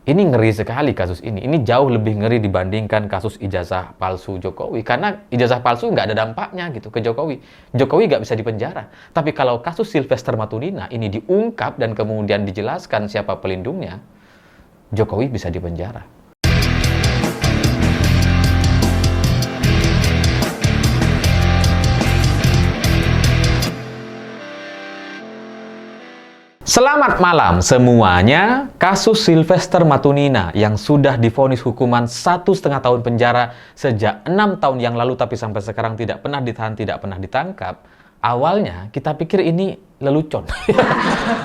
Ini ngeri sekali kasus ini. Ini jauh lebih ngeri dibandingkan kasus ijazah palsu Jokowi. Karena ijazah palsu nggak ada dampaknya gitu ke Jokowi. Jokowi nggak bisa dipenjara. Tapi kalau kasus Sylvester Matutina ini diungkap dan kemudian dijelaskan siapa pelindungnya, Jokowi bisa dipenjara. Selamat malam semuanya. Kasus Sylvester Matutina yang sudah divonis hukuman 1,5 tahun penjara sejak 6 tahun yang lalu tapi sampai sekarang tidak pernah ditahan, tidak pernah ditangkap. Awalnya kita pikir ini lelucon.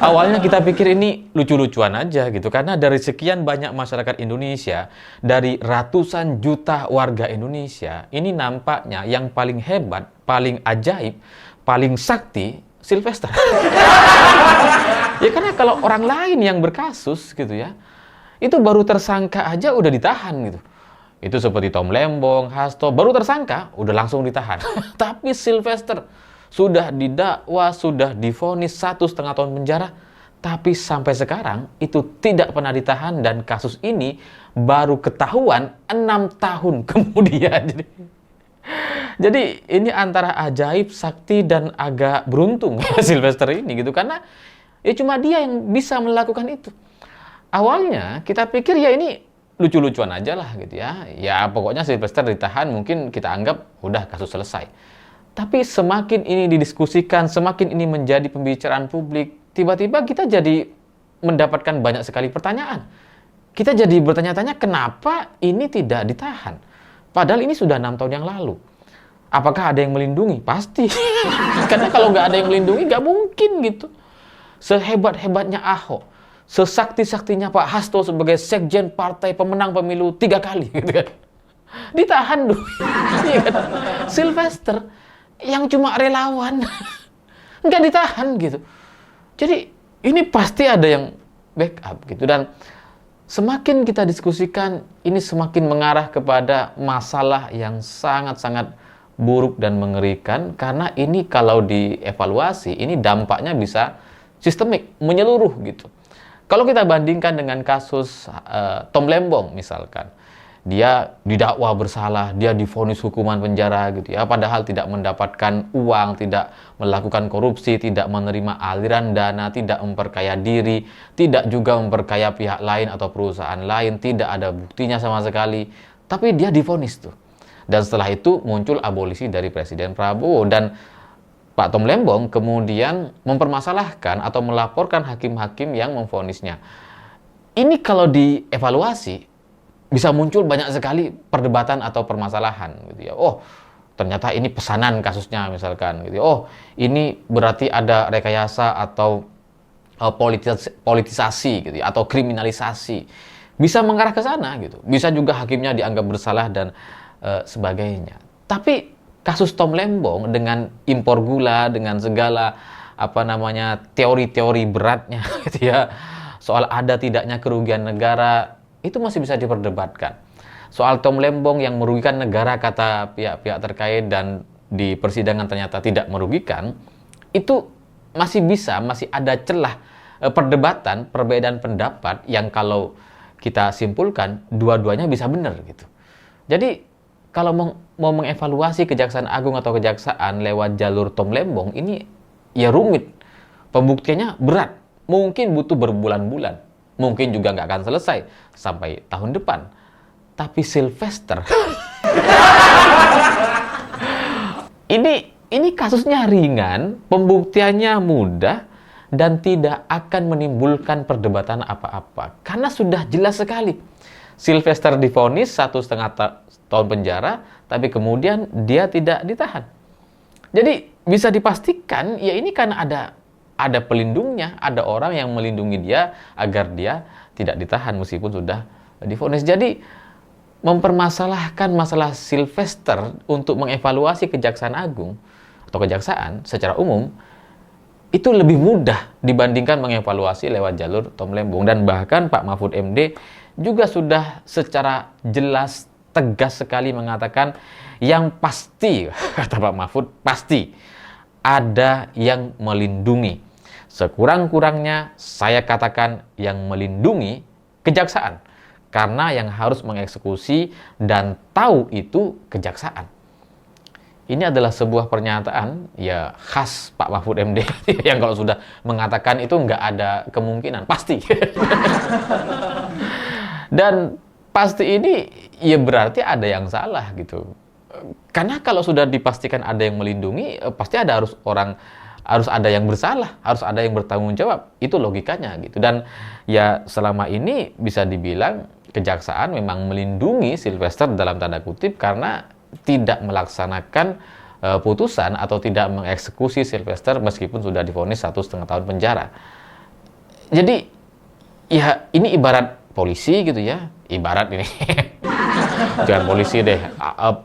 Awalnya kita pikir ini lucu-lucuan aja gitu. Karena dari sekian banyak masyarakat Indonesia, dari ratusan juta warga Indonesia, ini nampaknya yang paling hebat, paling ajaib, paling sakti, Sylvester. Ya karena kalau orang lain yang berkasus gitu ya, itu baru tersangka aja udah ditahan gitu. Itu seperti Tom Lembong, Hasto, baru tersangka udah langsung ditahan. Tapi Sylvester sudah didakwa, sudah divonis 1,5 tahun penjara, tapi sampai sekarang itu tidak pernah ditahan dan kasus ini baru ketahuan 6 tahun kemudian. Jadi ini antara ajaib, sakti, dan agak beruntung Sylvester ini gitu. Karena ya cuma dia yang bisa melakukan itu. Awalnya kita pikir ya ini lucu-lucuan aja lah gitu ya. Ya pokoknya Sylvester ditahan, mungkin kita anggap udah kasus selesai. Tapi semakin ini didiskusikan, semakin ini menjadi pembicaraan publik, tiba-tiba kita jadi mendapatkan banyak sekali pertanyaan. Kita jadi bertanya-tanya kenapa ini tidak ditahan. Padahal ini sudah 6 tahun yang lalu. Apakah ada yang melindungi? Pasti. Karena kalau nggak ada yang melindungi, nggak mungkin gitu. Sehebat-hebatnya Ahok, sesakti-saktinya Pak Hasto sebagai sekjen partai pemenang pemilu 3 kali, gitu kan. Ditahan dulu. Iya kan? Sylvester yang cuma relawan, nggak ditahan gitu. Jadi ini pasti ada yang backup gitu. Dan semakin kita diskusikan, ini semakin mengarah kepada masalah yang sangat-sangat buruk dan mengerikan, karena ini kalau dievaluasi, ini dampaknya bisa sistemik, menyeluruh gitu. Kalau kita bandingkan dengan kasus Tom Lembong misalkan, dia didakwa bersalah, dia divonis hukuman penjara gitu ya, padahal tidak mendapatkan uang, tidak melakukan korupsi, tidak menerima aliran dana, tidak memperkaya diri, tidak juga memperkaya pihak lain atau perusahaan lain, tidak ada buktinya sama sekali, tapi dia divonis tuh. Dan setelah itu muncul abolisi dari Presiden Prabowo, dan Pak Tom Lembong kemudian mempermasalahkan atau melaporkan hakim-hakim yang memvonisnya. Ini kalau dievaluasi bisa muncul banyak sekali perdebatan atau permasalahan gitu ya. Oh, ternyata ini pesanan kasusnya misalkan gitu. Oh, ini berarti ada rekayasa atau politisasi gitu ya, atau kriminalisasi. Bisa mengarah ke sana gitu. Bisa juga hakimnya dianggap bersalah dan sebagainya. Tapi kasus Tom Lembong dengan impor gula, dengan segala teori-teori beratnya gitu ya, soal ada tidaknya kerugian negara, itu masih bisa diperdebatkan. Soal Tom Lembong yang merugikan negara kata pihak-pihak terkait dan di persidangan ternyata tidak merugikan, itu masih ada celah perdebatan, perbedaan pendapat yang kalau kita simpulkan dua-duanya bisa benar gitu. Jadi kalau mau mengevaluasi Kejaksaan Agung atau Kejaksaan lewat jalur Tom Lembong, ini ya rumit. Pembuktiannya berat. Mungkin butuh berbulan-bulan. Mungkin juga nggak akan selesai sampai tahun depan. Tapi Sylvester, ini kasusnya ringan, pembuktiannya mudah, dan tidak akan menimbulkan perdebatan apa-apa. Karena sudah jelas sekali. Sylvester divonis 1,5 tahun penjara, tapi kemudian dia tidak ditahan. Jadi bisa dipastikan ya ini karena ada pelindungnya, ada orang yang melindungi dia agar dia tidak ditahan meskipun sudah divonis. Jadi mempermasalahkan masalah Sylvester untuk mengevaluasi Kejaksaan Agung atau Kejaksaan secara umum itu lebih mudah dibandingkan mengevaluasi lewat jalur Tom Lembong. Dan bahkan Pak Mahfud MD juga sudah secara jelas, tegas sekali mengatakan yang pasti, kata Pak Mahfud, pasti ada yang melindungi. Sekurang-kurangnya saya katakan yang melindungi kejaksaan. karena yang harus mengeksekusi dan tahu itu kejaksaan. Ini adalah sebuah pernyataan ya khas Pak Mahfud MD yang kalau sudah mengatakan itu nggak ada kemungkinan, pasti. Dan pasti ini ya berarti ada yang salah gitu. Karena kalau sudah dipastikan ada yang melindungi, pasti harus ada yang bersalah, harus ada yang bertanggung jawab. Itu logikanya gitu. Dan ya selama ini bisa dibilang kejaksaan memang melindungi Sylvester dalam tanda kutip karena tidak melaksanakan putusan atau tidak mengeksekusi Sylvester meskipun sudah divonis 1,5 tahun penjara. Jadi ya ini ibarat polisi gitu ya, ibarat ini jangan polisi deh,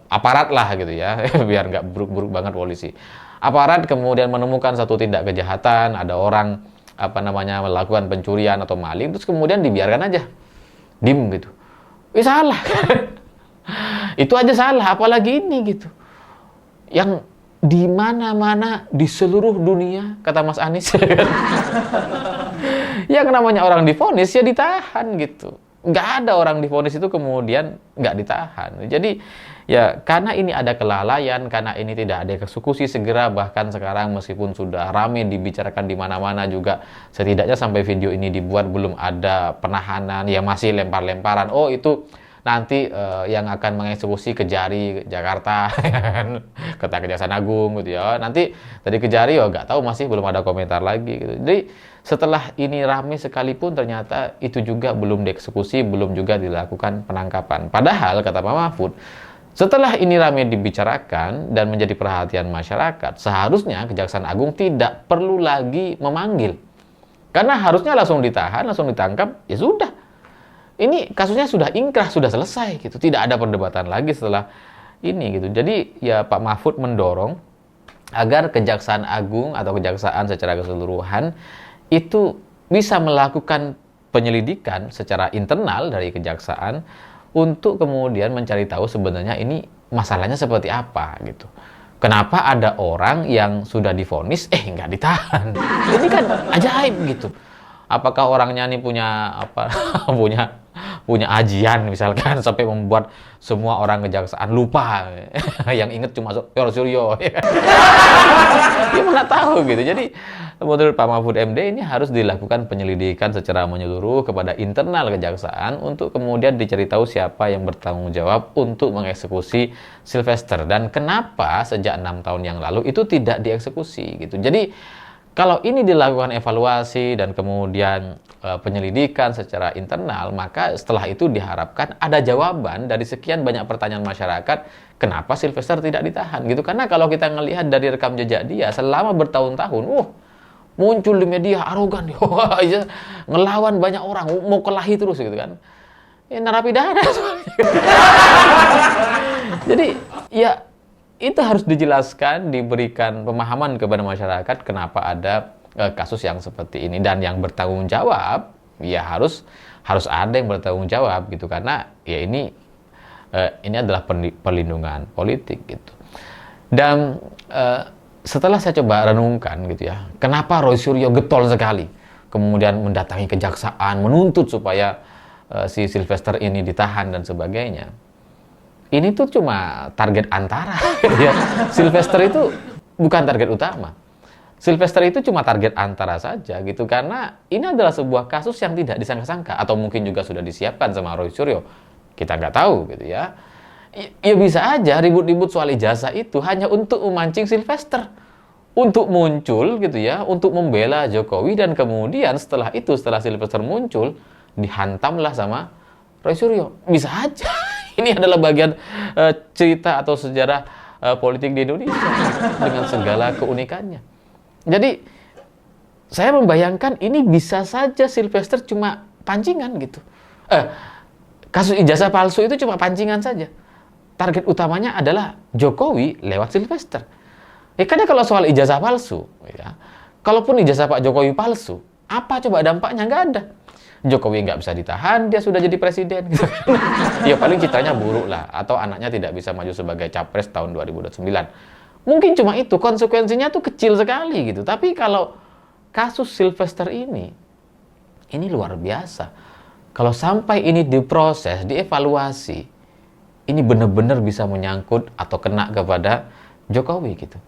aparat lah gitu ya, biar nggak buruk-buruk banget polisi. Aparat kemudian menemukan satu tindak kejahatan, ada orang melakukan pencurian atau maling, terus kemudian dibiarkan aja, dim gitu. Salah. Itu aja salah, apalagi ini gitu. Yang di mana-mana di seluruh dunia, kata Mas Anies. Yang namanya orang divonis ya ditahan gitu. Nggak ada orang divonis itu kemudian nggak ditahan. Jadi ya karena ini ada kelalaian, karena ini tidak ada eksekusi segera, bahkan sekarang meskipun sudah ramai dibicarakan di mana-mana juga, setidaknya sampai video ini dibuat belum ada penahanan, ya masih lempar-lemparan. Oh itu nanti yang akan mengeksekusi Kejari Jakarta, kata Kejaksaan Agung gitu ya. Nanti dari Kejari ya nggak tahu, masih belum ada komentar lagi gitu. Jadi setelah ini ramai sekalipun ternyata itu juga belum dieksekusi, belum juga dilakukan penangkapan. Padahal kata Pak Mahfud, setelah ini ramai dibicarakan dan menjadi perhatian masyarakat, seharusnya Kejaksaan Agung tidak perlu lagi memanggil. Karena harusnya langsung ditahan, langsung ditangkap, ya sudah. Ini kasusnya sudah ingkrah, sudah selesai gitu. Tidak ada perdebatan lagi setelah ini gitu. Jadi ya Pak Mahfud mendorong agar Kejaksaan Agung atau kejaksaan secara keseluruhan itu bisa melakukan penyelidikan secara internal dari kejaksaan untuk kemudian mencari tahu sebenarnya ini masalahnya seperti apa gitu. Kenapa ada orang yang sudah divonis nggak ditahan? Ini kan ajaib gitu. Apakah orangnya ini punya punya ajian misalkan sampai membuat semua orang kejaksaan lupa, yang inget cuma Suryo. Ya mana tahu gitu. Jadi menurut Pak Mahfud MD ini harus dilakukan penyelidikan secara menyeluruh kepada internal kejaksaan untuk kemudian dicari tahu siapa yang bertanggung jawab untuk mengeksekusi Sylvester dan kenapa sejak 6 tahun yang lalu itu tidak dieksekusi gitu. Jadi kalau ini dilakukan evaluasi dan kemudian penyelidikan secara internal, maka setelah itu diharapkan ada jawaban dari sekian banyak pertanyaan masyarakat, kenapa Sylvester tidak ditahan gitu. Karena kalau kita ngelihat dari rekam jejak dia selama bertahun-tahun, muncul di media arogan, ngelawan banyak orang, mau kelahi terus gitu kan. Ya narapidana. Jadi ya itu harus dijelaskan, diberikan pemahaman kepada masyarakat kenapa ada kasus yang seperti ini, dan yang bertanggung jawab ya harus ada yang bertanggung jawab gitu, karena ya ini adalah perlindungan politik gitu. Dan setelah saya coba renungkan gitu ya, kenapa Roy Suryo getol sekali kemudian mendatangi kejaksaan menuntut supaya si Sylvester ini ditahan dan sebagainya. Ini tuh cuma target antara. Ya. Sylvester itu bukan target utama. Sylvester itu cuma target antara saja gitu, karena ini adalah sebuah kasus yang tidak disangka-sangka, atau mungkin juga sudah disiapkan sama Roy Suryo. Kita nggak tahu gitu ya. Ya bisa aja ribut-ribut soal ijazah itu hanya untuk memancing Sylvester, untuk muncul gitu ya, untuk membela Jokowi, dan kemudian setelah Sylvester muncul dihantamlah sama Roy Suryo. Bisa aja. Ini adalah bagian cerita atau sejarah politik di Indonesia dengan segala keunikannya. Jadi saya membayangkan ini bisa saja Sylvester cuma pancingan gitu. Kasus ijazah palsu itu cuma pancingan saja. Target utamanya adalah Jokowi lewat Sylvester. Karena kalau soal ijazah palsu, ya, kalaupun ijazah Pak Jokowi palsu, apa coba dampaknya? Nggak ada. Jokowi nggak bisa ditahan, dia sudah jadi presiden. Gitu. Ya paling citranya buruk lah, atau anaknya tidak bisa maju sebagai capres tahun 2029. Mungkin cuma itu, konsekuensinya tuh kecil sekali gitu. Tapi kalau kasus Sylvester ini luar biasa. kalau sampai ini diproses, dievaluasi, ini benar-benar bisa menyangkut atau kena kepada Jokowi gitu.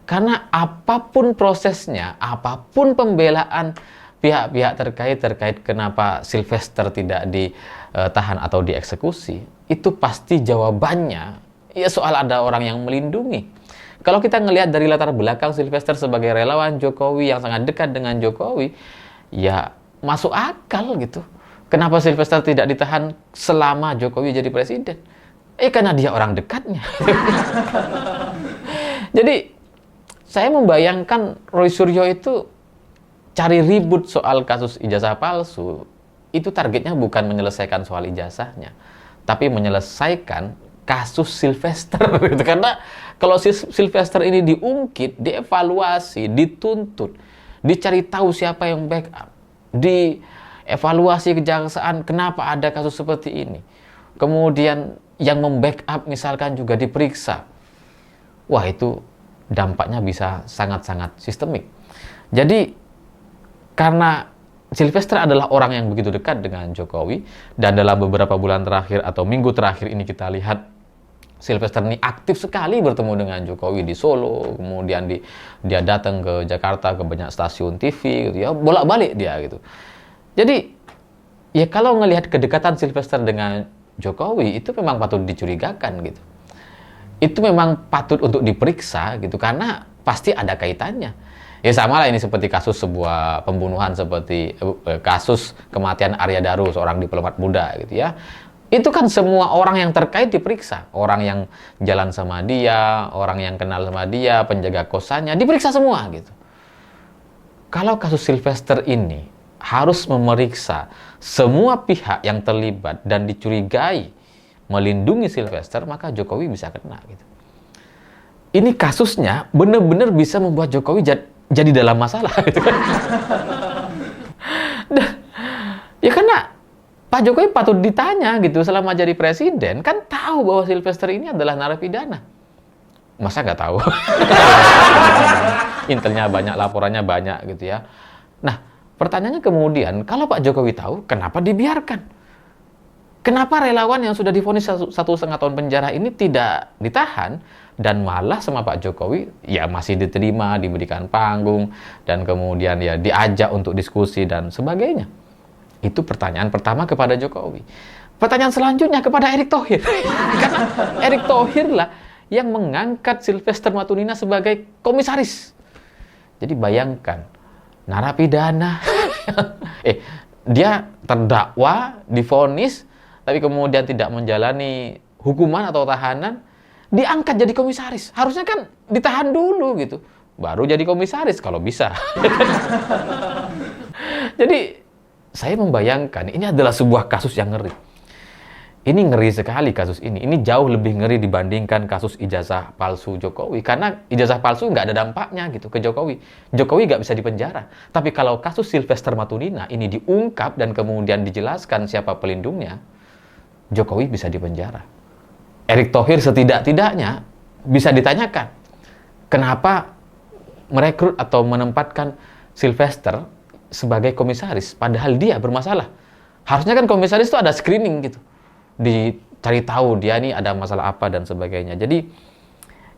Karena apapun prosesnya, apapun pembelaan pihak-pihak terkait kenapa Sylvester tidak ditahan atau dieksekusi, itu pasti jawabannya ya soal ada orang yang melindungi. Kalau kita ngelihat dari latar belakang Sylvester sebagai relawan Jokowi yang sangat dekat dengan Jokowi, ya masuk akal gitu. Kenapa Sylvester tidak ditahan selama Jokowi jadi presiden? Karena dia orang dekatnya. Jadi, saya membayangkan Roy Suryo itu cari ribut soal kasus ijazah palsu. Itu targetnya bukan menyelesaikan soal ijazahnya, tapi menyelesaikan kasus Sylvester. Karena kalau Sylvester ini diungkit, dievaluasi, dituntut, dicari tahu siapa yang backup, dievaluasi kejaksaan kenapa ada kasus seperti ini, kemudian yang membackup misalkan juga diperiksa, wah itu dampaknya bisa sangat-sangat sistemik. Jadi karena Sylvester adalah orang yang begitu dekat dengan Jokowi, dan dalam beberapa bulan terakhir atau minggu terakhir ini kita lihat Sylvester ini aktif sekali bertemu dengan Jokowi di Solo, kemudian dia datang ke Jakarta ke banyak stasiun TV gitu ya, bolak-balik dia gitu. Jadi ya kalau ngelihat kedekatan Sylvester dengan Jokowi itu memang patut dicurigakan gitu. Itu memang patut untuk diperiksa gitu, karena pasti ada kaitannya. Ya sama lah ini seperti kasus sebuah pembunuhan seperti kasus kematian Arya Daru, seorang diplomat muda gitu ya. Itu kan semua orang yang terkait diperiksa. Orang yang jalan sama dia, orang yang kenal sama dia, penjaga kosannya, diperiksa semua gitu. Kalau kasus Sylvester ini harus memeriksa semua pihak yang terlibat dan dicurigai melindungi Sylvester, maka Jokowi bisa kena gitu. Ini kasusnya benar-benar bisa membuat Jokowi jadi dalam masalah gitu kan. Ya karena Pak Jokowi patut ditanya gitu, selama jadi presiden kan tahu bahwa Sylvester ini adalah narapidana. Masa nggak tahu? Intelnya banyak, laporannya banyak gitu ya. Nah, pertanyaannya kemudian, kalau Pak Jokowi tahu, kenapa dibiarkan? Kenapa relawan yang sudah divonis 1,5 tahun penjara ini tidak ditahan, dan malah sama Pak Jokowi ya masih diterima, diberikan panggung, dan kemudian ya diajak untuk diskusi dan sebagainya? Itu pertanyaan pertama kepada Jokowi. Pertanyaan selanjutnya kepada Erick Thohir. Karena Erick Thohir lah yang mengangkat Sylvester Matuninina sebagai komisaris. Jadi bayangkan, narapidana, dia terdakwa, divonis, tapi kemudian tidak menjalani hukuman atau tahanan, diangkat jadi komisaris. Harusnya kan ditahan dulu gitu, baru jadi komisaris kalau bisa. Jadi saya membayangkan ini adalah sebuah kasus yang ngeri. Ini ngeri sekali kasus ini. Ini jauh lebih ngeri dibandingkan kasus ijazah palsu Jokowi. Karena ijazah palsu nggak ada dampaknya gitu ke Jokowi. Jokowi nggak bisa dipenjara. Tapi kalau kasus Sylvester Matuninina ini diungkap dan kemudian dijelaskan siapa pelindungnya, Jokowi bisa dipenjara. Erick Thohir setidak-tidaknya bisa ditanyakan, kenapa merekrut atau menempatkan Sylvester sebagai komisaris, padahal dia bermasalah. Harusnya kan komisaris itu ada screening gitu, dicari tahu dia ini ada masalah apa dan sebagainya. Jadi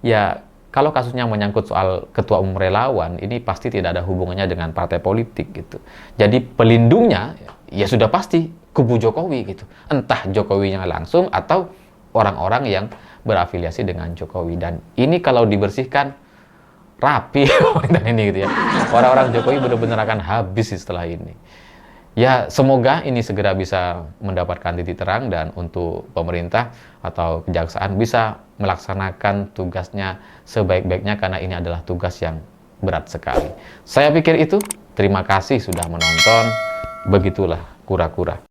ya kalau kasusnya menyangkut soal ketua umum relawan, ini pasti tidak ada hubungannya dengan partai politik gitu. Jadi pelindungnya ya sudah pasti kubu Jokowi gitu, entah Jokowinya langsung atau orang-orang yang berafiliasi dengan Jokowi. Dan ini kalau dibersihkan rapi pemerintahan ini gitu ya. Orang-orang Jokowi benar-benar akan habis setelah ini. Ya semoga ini segera bisa mendapatkan titik terang, dan untuk pemerintah atau kejaksaan bisa melaksanakan tugasnya sebaik-baiknya, karena ini adalah tugas yang berat sekali. Saya pikir itu. Terima kasih sudah menonton. Begitulah kura-kura.